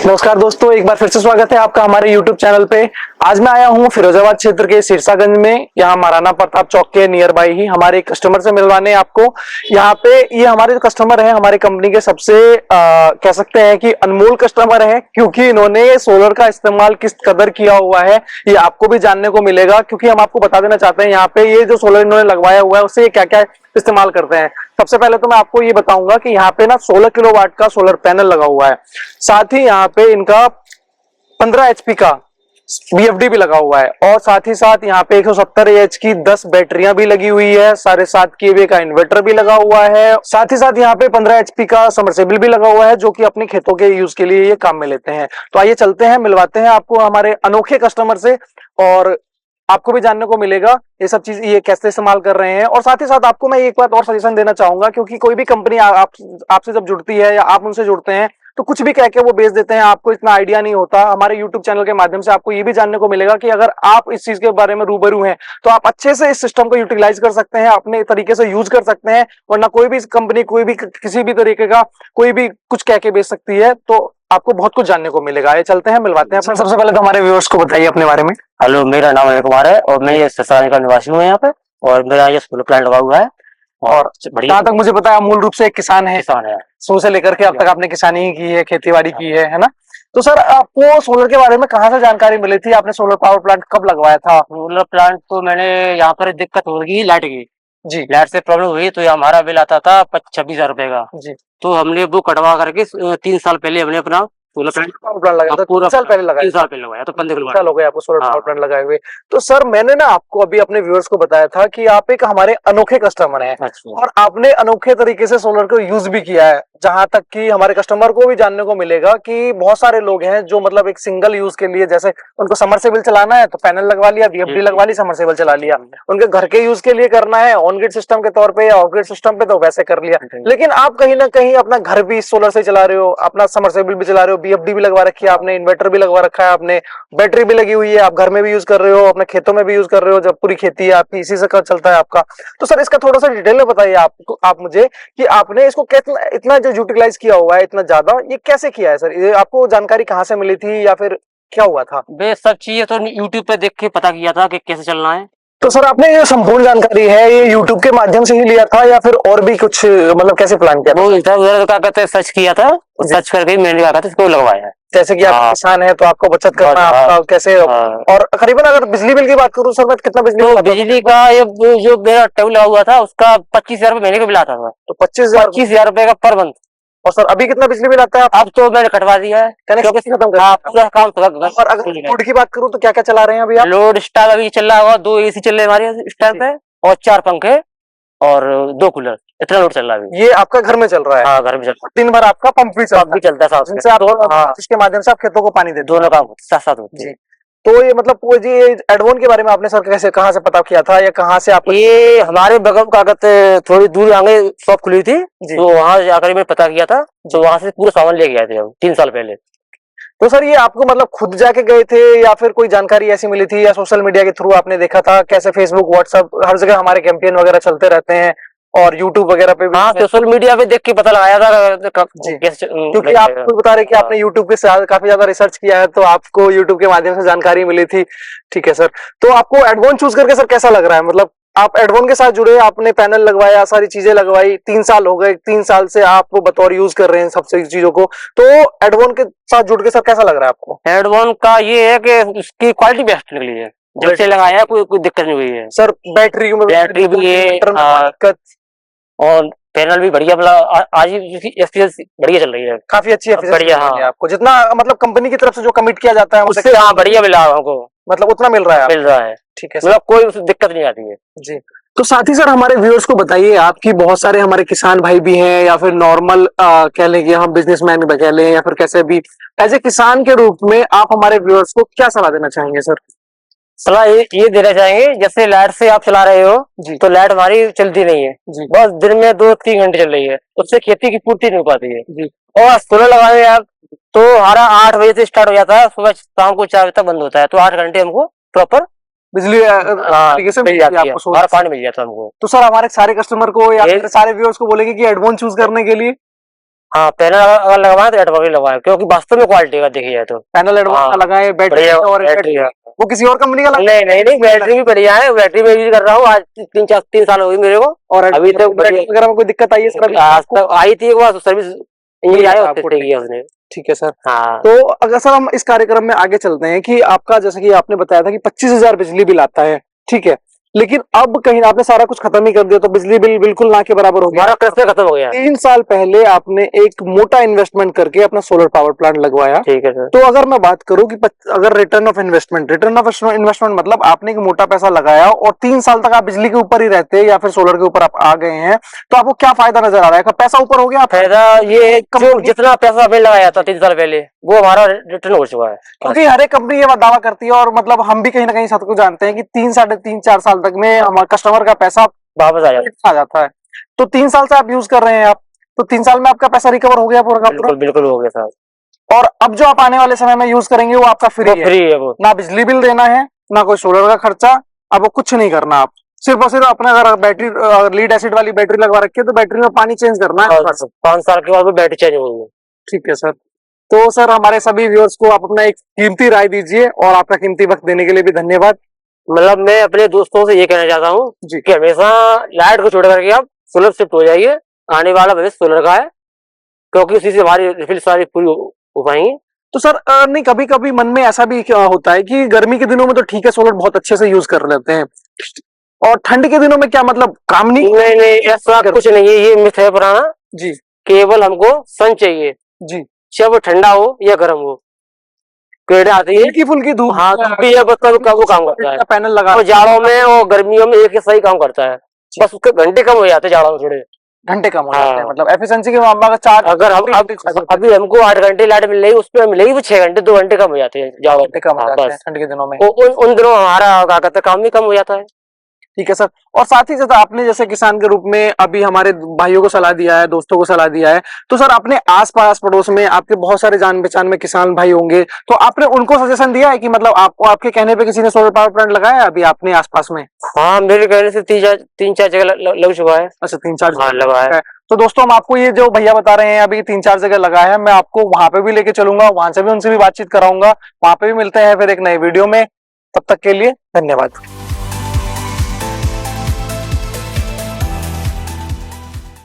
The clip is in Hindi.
नमस्कार दोस्तों, एक बार फिर से स्वागत है आपका हमारे YouTube चैनल पे। आज मैं आया हूँ फिरोजाबाद क्षेत्र के सिरसागंज में। यहाँ महाराणा प्रताप चौक के नियर बाई ही हमारे कस्टमर से मिलवाने आपको। यहाँ पे ये हमारे जो कस्टमर है हमारी कंपनी के सबसे कह सकते हैं कि अनमोल कस्टमर है, क्योंकि इन्होंने सोलर का इस्तेमाल किस कदर किया हुआ है ये आपको भी जानने को मिलेगा। क्योंकि हम आपको बता देना चाहते हैं यहाँ पे ये जो सोलर इन्होंने लगवाया हुआ है उससे ये क्या क्या इस्तेमाल करते हैं। सबसे पहले तो मैं आपको ये बताऊंगा कि यहाँ पे ना 16 किलोवाट का सोलर पैनल लगा हुआ है, साथ ही यहाँ पे इनका 15 एचपी का बीएफडी भी लगा हुआ है, और साथ ही साथ यहाँ पे 170 एएच की 10 बैटरियां भी लगी हुई है, 7.5 केवी का इन्वर्टर भी लगा हुआ है, साथ ही साथ यहाँ पे 15 एचपी का समरसेबल भी लगा हुआ है जो कि अपने खेतों के यूज के लिए ये काम में लेते हैं। तो आइए चलते हैं, मिलवाते हैं आपको हमारे अनोखे कस्टमर से, और आपको भी जानने को मिलेगा ये सब चीज ये कैसे इस्तेमाल कर रहे हैं। और साथ ही साथ आपको मैं एक बात और सजेशन देना चाहूंगा, क्योंकि कोई भी कंपनी आपसे जब जुड़ती है या आप उनसे जुड़ते हैं तो कुछ भी कह के वो बेच देते हैं, आपको इतना आइडिया नहीं होता। हमारे YouTube चैनल के माध्यम से आपको ये भी जानने को मिलेगा कि अगर आप इस चीज के बारे में रूबरू हैं तो आप अच्छे से इस सिस्टम को यूटिलाइज कर सकते हैं, अपने तरीके से यूज कर सकते हैं, वरना कोई भी कंपनी कोई भी किसी भी तरीके का कोई भी कुछ कह के बेच सकती है। तो आपको बहुत कुछ जानने को मिलेगा। ये चलते हैं, मिलवाते हैं। सबसे पहले तो हमारे व्यूअर्स को बताइए अपने बारे में। हेलो, मेरा नाम अनिल कुमार है और मैं ये सिरसागंज का निवासी हूँ यहाँ पे, और मेरा ये सोलर प्लांट लगा हुआ है। और जहाँ तक मुझे पता है मूल रूप से एक किसान है, किसान है। शुरू से लेकर के अब तक आपने किसानी ही की है, खेती बाड़ी की है ना? तो सर आपको सोलर के बारे में कहाँ से जानकारी मिली थी? आपने सोलर पावर प्लांट कब लगवाया था? सोलर प्लांट तो मैंने यहाँ पर दिक्कत हो गई लाइट की जी, लाइट से प्रॉब्लम हुई, तो हमारा बिल आता था 26,000 रुपए का। जी, तो हमने वो कटवा करके 3 साल पहले हमने अपना सोलर प्लांट पावर प्लांट लगाया था। पूरा 3 साल पहले लगाया 3 साल पहले लगाया, तो 15 किलो साल हो गए आपको सोलर हाँ। पावर प्लांट लगाए हुए। तो सर मैंने ना आपको अभी अपने व्यूअर्स को बताया था कि आप एक हमारे अनोखे कस्टमर हैं, अच्छा। और आपने अनोखे तरीके से सोलर को यूज भी किया है। जहां तक कि हमारे कस्टमर को भी जानने को मिलेगा कि बहुत सारे लोग हैं जो मतलब एक सिंगल यूज के लिए, जैसे उनको समरसेबल चलाना है तो पैनल लगवा लिया, बीएफडी लगवा ली, समरसेबल चला लिया। उनके घर के यूज के लिए करना है ऑन ग्रिड सिस्टम के तौर पे या ऑफ ग्रिड सिस्टम पे, तो वैसे कर लिया। लेकिन आप कहीं ना कहीं अपना घर भी सोलर से चला रहे हो, अपना समरसेबल भी चला रहे हो, बीएफडी भी लगवा रखी है आपने, इन्वर्टर भी लगवा रखा है आपने, बैटरी भी लगी हुई है, आप घर में भी यूज कर रहे हो, अपने खेतों में भी यूज कर रहे हो, जब पूरी खेती है आपकी इसी से चलता है आपका। तो सर इसका थोड़ा सा डिटेल में बताइए आप मुझे कि आपने इसको कितना इतना जो यूटिलाइज किया हुआ है इतना ज्यादा, ये कैसे किया है सर? ये आपको जानकारी कहाँ से मिली थी या फिर क्या हुआ था? वे सब चीजें तो यूट्यूब पे देख के पता किया था कि कैसे चलना है। तो सर आपने ये संपूर्ण जानकारी है ये यूट्यूब के माध्यम से ही लिया था या फिर और भी कुछ, मतलब कैसे प्लान किया? वो इधर उधर क्या कहते हैं सर्च किया था, सर्च करके मैंने क्या कहते हैं इसको लगवाया है। जैसे कि आप किसान है तो आपको बचत करना आपका कैसे, और करीबन अगर बिजली बिल की बात करूं सर मैं, कितना बिजली तो बिजली का ये जो मेरा टेबल लगा हुआ था उसका 25,000 रुपये महीने का बिल आता था। तो 25,000 रुपए का पर मंथ। और सर अभी कितना बिजली बिल आता है? अब तो मैंने कटवा दिया है, कनेक्शन खत्म कर पूरा काम तो। और अगर लोड की बात करूं तो क्या क्या चला रहे हैं अभी आप? लोड स्टार अभी चल रहा होगा, 2 एसी चल रहे हैं हमारे स्टार पे, और 4 पंखे और 2 कूलर, इतना लोड चल रहा है अभी। ये आपका घर में चल रहा है? हाँ, घर में चल रहा है। दिन भर आपका पंप भी चलता है, जिनसे आप जिसके माध्यम से आप खेतों को पानी देते? दोनों काम साथ साथ होते हैं। तो ये मतलब वो जी एडवोन के बारे में आपने सर कैसे कहाँ से पता किया था या कहाँ से आप? ये हमारे बगल कागज थोड़ी दूर आगे शॉप खुली थी, तो वहां जाकर मैंने पता किया था, तो वहां से पूरा सामान लेके आए थे हम 3 साल पहले। तो सर ये आपको मतलब खुद जाके गए थे या फिर कोई जानकारी ऐसी मिली थी या सोशल मीडिया के थ्रू आपने देखा था? कैसे फेसबुक व्हाट्सएप हर जगह हमारे कैंपेन वगैरह चलते रहते हैं, और यूट्यूब वगैरह पे भी? हाँ, सोशल मीडिया पे देख के पता लगाया था क्योंकि आप खुद बता रहे कि आपने यूट्यूब के साथ काफी ज्यादा रिसर्च किया है, तो आपको यूट्यूब के माध्यम से जानकारी मिली थी। ठीक है सर, तो आपको एडवोन चूज करके सर कैसा लग रहा है? मतलब आप एडवोन के साथ जुड़े, आपने पैनल लगवाया, सारी चीजें लगवाई, 3 साल हो गए, 3 साल से आप बतौर यूज कर रहे हैं सब चीजों को, तो एडवोन के साथ जुड़ के सर कैसा लग रहा है आपको? एडवोन का ये है कि उसकी क्वालिटी बेस्ट निकली है, जब से लगाया कोई दिक्कत नहीं हुई है। सर बैटरी भी है, और पैनल भी बढ़िया, मतलब आज ही एफपीएस बढ़िया चल रही है, काफी अच्छी एफिशिएंसी बढ़िया। है आपको जितना मतलब कंपनी की तरफ से जो कमिट किया जाता है उससे हाँ बढ़िया मिला हमको, मतलब उतना मिल रहा है। ठीक है, मतलब कोई दिक्कत नहीं आती है जी। तो साथ ही सर हमारे व्यूअर्स को बताइए, आपकी बहुत सारे हमारे किसान भाई भी हैं या फिर नॉर्मल कह लें कि हम बिजनेसमैन भी कह लें या फिर कैसे भी, एज ए किसान के रूप में आप हमारे व्यूअर्स को क्या सलाह देना चाहेंगे सर? सलाह ये देना चाहेंगे, जैसे लाइट से आप चला रहे हो जी, तो लाइट हमारी चलती नहीं है जी, बस दिन में 2-3 घंटे चल रही है, उससे खेती की पूर्ति नहीं हो पाती है जी। और सोलर लगाए आप तो हमारा 8 बजे से स्टार्ट हो जाता है, सुबह शाम को 4 बजे तक बंद होता है, तो 8 घंटे हमको प्रॉपर बिजली तरीके से मिल जाती है, आपको पानी मिल जाता है हमको। तो सर हमारे सारे कस्टमर को या फिर सारे व्यूअर्स को बोलेंगे कि एडवांस चूज करने के लिए हाँ, पैनल अगर लगवाए तो एडवर्क लगवाए, क्योंकि वास्तव में क्वालिटी का देखी जाए तो पैनल एडवांस लगाए, बैटरी बढ़िया और बैटरी है। वो किसी और कंपनी का नहीं नहीं नहीं, बैटरी भी बढ़िया है, बैटरी में यूज कर रहा हूँ आज 3 साल हो गई मेरे को, और अभी तक बैटरी वगैरह में कोई दिक्कत आई है सर? आज तक आई थी एक बार सर्विस, इंजन आया उससे ठीक किया उसने। ठीक है सर। हाँ तो अगर सर हम इस कार्यक्रम में आगे चलते हैं कि आपका जैसे कि आपने बताया था कि 25,000 बिजली बिल आता है, ठीक है, लेकिन अब कहीं आपने सारा कुछ खत्म ही कर दिया तो बिजली बिल बिल्कुल ना के बराबर हो गया। हमारा कैसे खत्म हो गया। 3 साल पहले आपने एक मोटा इन्वेस्टमेंट करके अपना सोलर पावर प्लांट लगवाया। ठीक है सर। तो अगर मैं बात करूं कि अगर रिटर्न ऑफ इन्वेस्टमेंट मतलब आपने एक मोटा पैसा लगाया और 3 साल तक आप बिजली के ऊपर ही रहते या फिर सोलर के ऊपर आप आ गए हैं, तो आपको क्या फायदा नजर आ रहा है? पैसा ऊपर हो गया, फायदा ये है जो जितना पैसा हमें लगाया था 3 साल पहले वो हमारा रिटर्न हो चुका है। क्योंकि हर एक कंपनी ये दावा करती है और मतलब हम भी कहीं ना कहीं सबको जानते हैं कि 3, 3.5, 4 साल तक में हमारे कस्टमर का पैसा वापस आ जाता है। तो 3 साल से आप यूज कर रहे हैं आप, तो 3 साल में आपका पैसा रिकवर हो गया पूरा का पूरा? बिल्कुल हो गया सर। और अब जो आप आने वाले समय में यूज करेंगे वो आपका फ्री है, वो ना बिजली बिल देना है, ना कोई सोलर का खर्चा, आपको कुछ नहीं करना। आप सिर्फ और सिर्फ अपने अगर बैटरी लीड एसिड वाली बैटरी लगवा रखी है तो बैटरी में पानी चेंज करना है। 5 साल के बाद वो बैटरी चेंज होगी। ठीक है सर। तो सर हमारे सभी व्यूअर्स को आप अपना एक कीमती राय दीजिए और आपका कीमती वक्त देने के लिए भी धन्यवाद। मतलब मैं अपने दोस्तों से ये कहना चाहता हूँ कि हमेशा लाइट को छोड़ करके आप सोलर शिफ्ट हो जाइए, आने वाला भविष्य सोलर का है, क्योंकि उसी से हमारी रिफिल सारी पूरी हो पाएंगी। तो सर नहीं, कभी कभी मन में ऐसा भी होता है कि गर्मी के दिनों में तो ठीक है सोलर बहुत अच्छे से यूज कर लेते हैं, और ठंड के दिनों में क्या मतलब काम नहीं ऐसा कुछ नहीं है, ये मिथ है पुराना जी। केवल हमको सन चाहिए जी, चाहे वो ठंडा हो या गर्म हो, पेड़ आती है हल्की फुल्की धूप, हाँ भी है, बस वो काम करता है। पैनल लगा और जाड़ों में और गर्मियों में एक ही सही काम करता है, बस उसके घंटे कम हो जाते हैं जाड़ों में, थोड़े घंटे कम हो जाते हैं। मतलब एफिशिएंसी के मामले में 4 अगर हम अभी हमको 8 घंटे लाइट मिल रही है, उसमें मिलेगी वो 6 घंटे 2 घंटे कम हो जाते हैं जाड़ों घंटे कम हो जाते हैं ठंड के दिनों में। उन दिनों हमारा क्या कहते हैं काम भी कम हो जाता है। ठीक है सर। और साथ ही साथ आपने जैसे किसान के रूप में अभी हमारे भाइयों को सलाह दिया है, दोस्तों को सलाह दिया है, तो सर अपने आस-पास पड़ोस में आपके बहुत सारे जान पहचान में किसान भाई होंगे, तो आपने उनको सजेशन दिया है कि मतलब आपको आपके कहने पे किसी ने सोलर पावर प्लांट लगाया है अभी आपने आसपास में? हाँ, मेरे कहने से 3-4 जगह लग चुका है। अच्छा, 3-4 हाँ, लगा है। तो दोस्तों हम आपको ये जो भैया बता रहे हैं अभी 3-4 जगह लगा है, मैं आपको वहां पे भी लेके चलूंगा, वहां से भी उनसे भी बातचीत कराऊंगा। वहां पे भी मिलते हैं फिर एक नए वीडियो में, तब तक के लिए धन्यवाद।